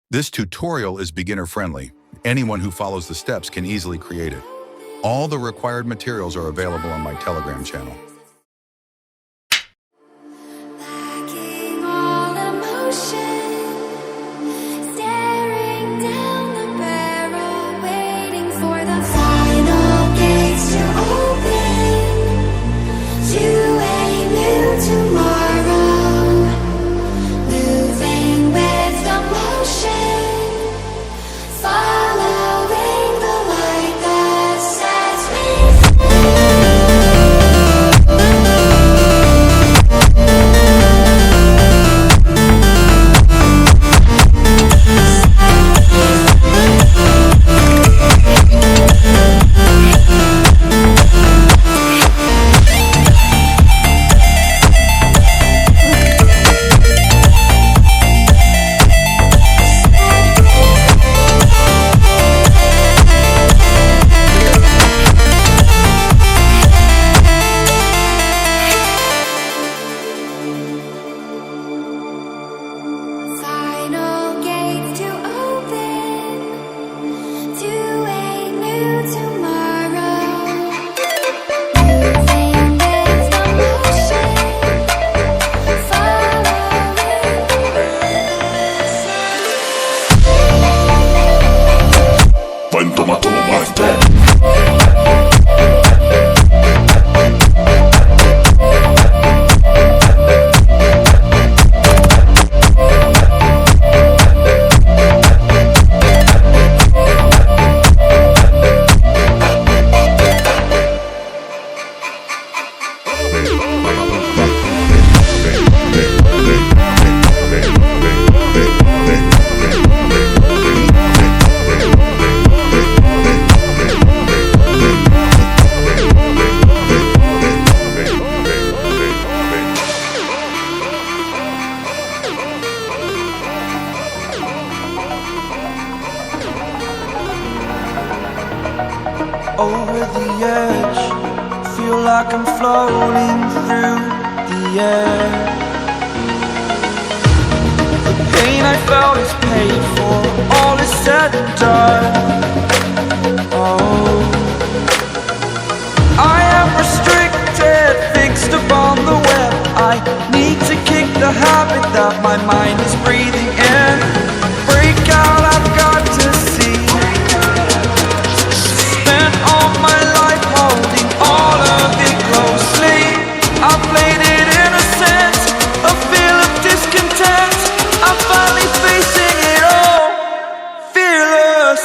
This tutorial is beginner-friendly. Anyone who follows the steps can easily create it. All the required materials are available on my Telegram channel. Over the edge, feel like I'm floating through the air. The pain I felt is paid for, all is said and done. Oh, I am restricted, fixed upon the web. I need to kick the habit that my mind is breathing in. Break out, I've got to see. My life holding all of it closely. I played it innocent, a feel of discontent. I'm finally facing it all, fearless.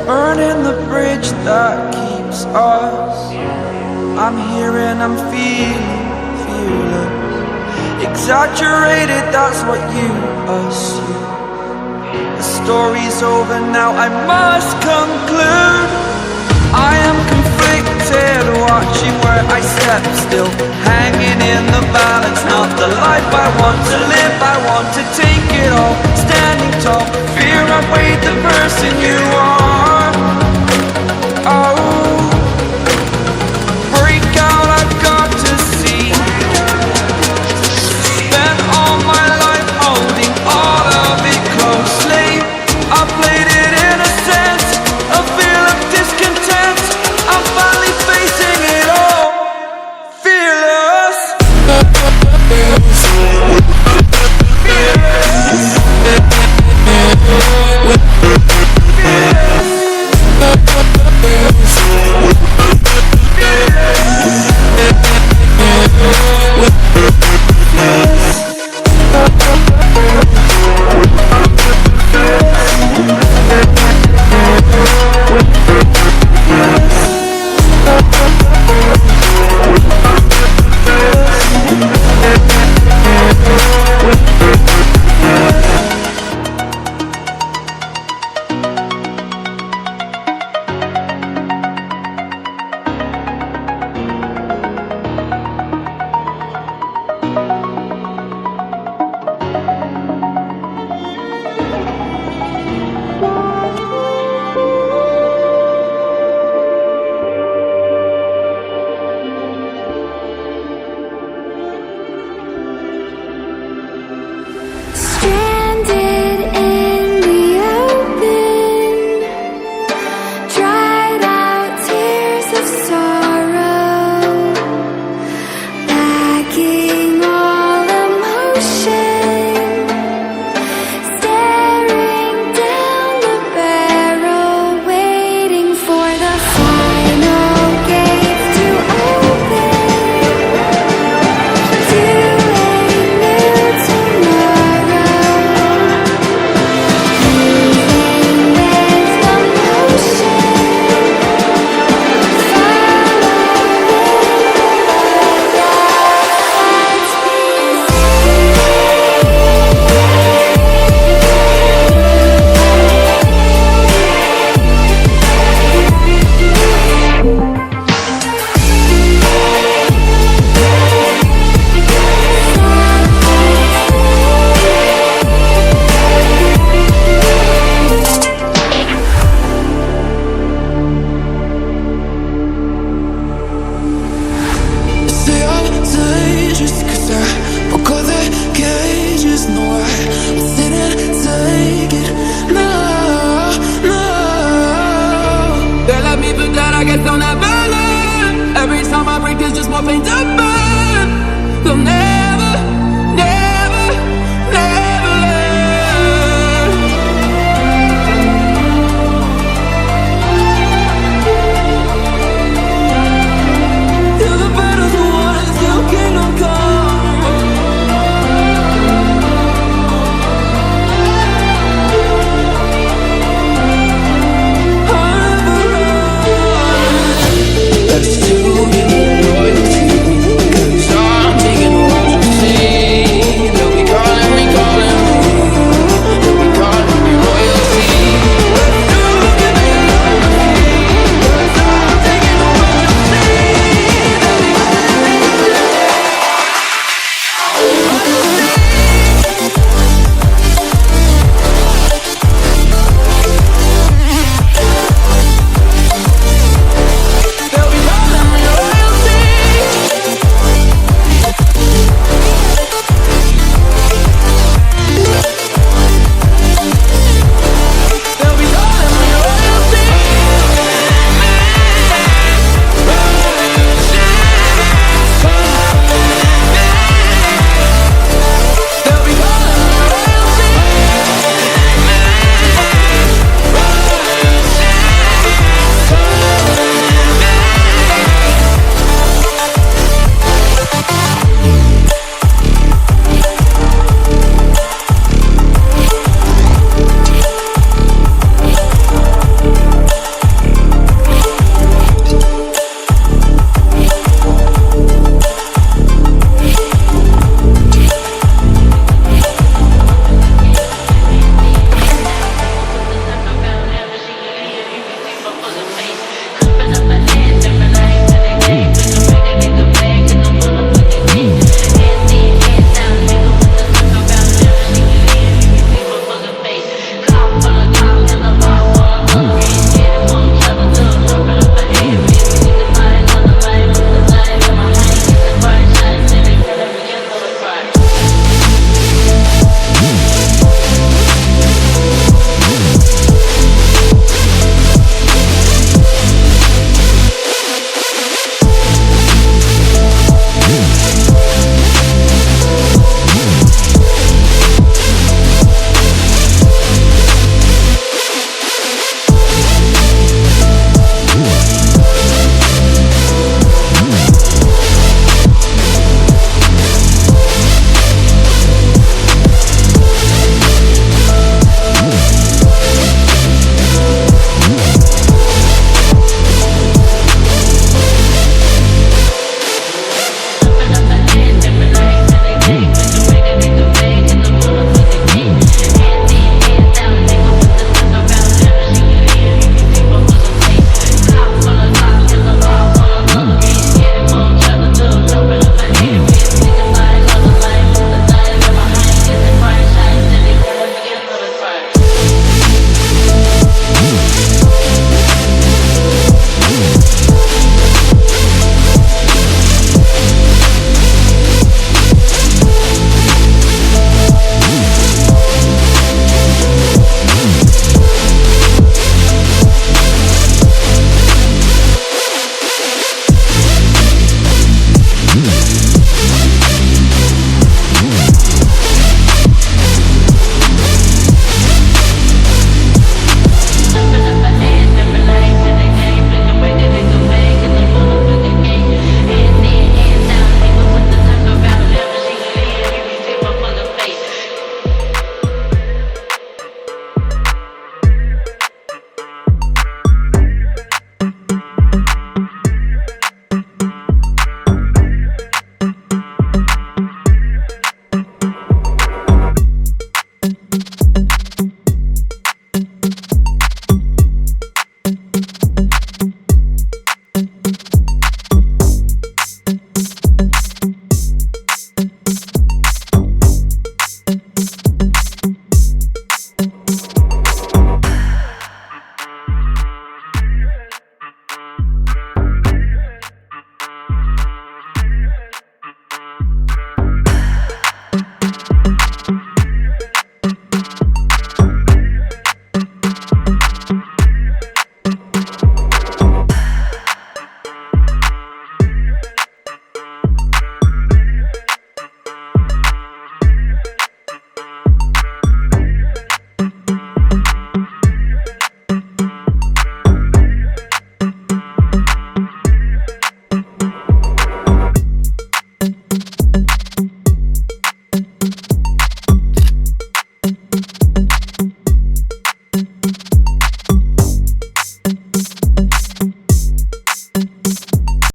Burning the bridge that keeps us. I'm here and I'm feeling fearless. Exaggerated, that's what you assume. The story's over now, I must conclude. I am conflicted, watching where I step still, hanging in the balance. Not the life I want to live, I want to take it all. Standing tall, fear I've weighed the person you are.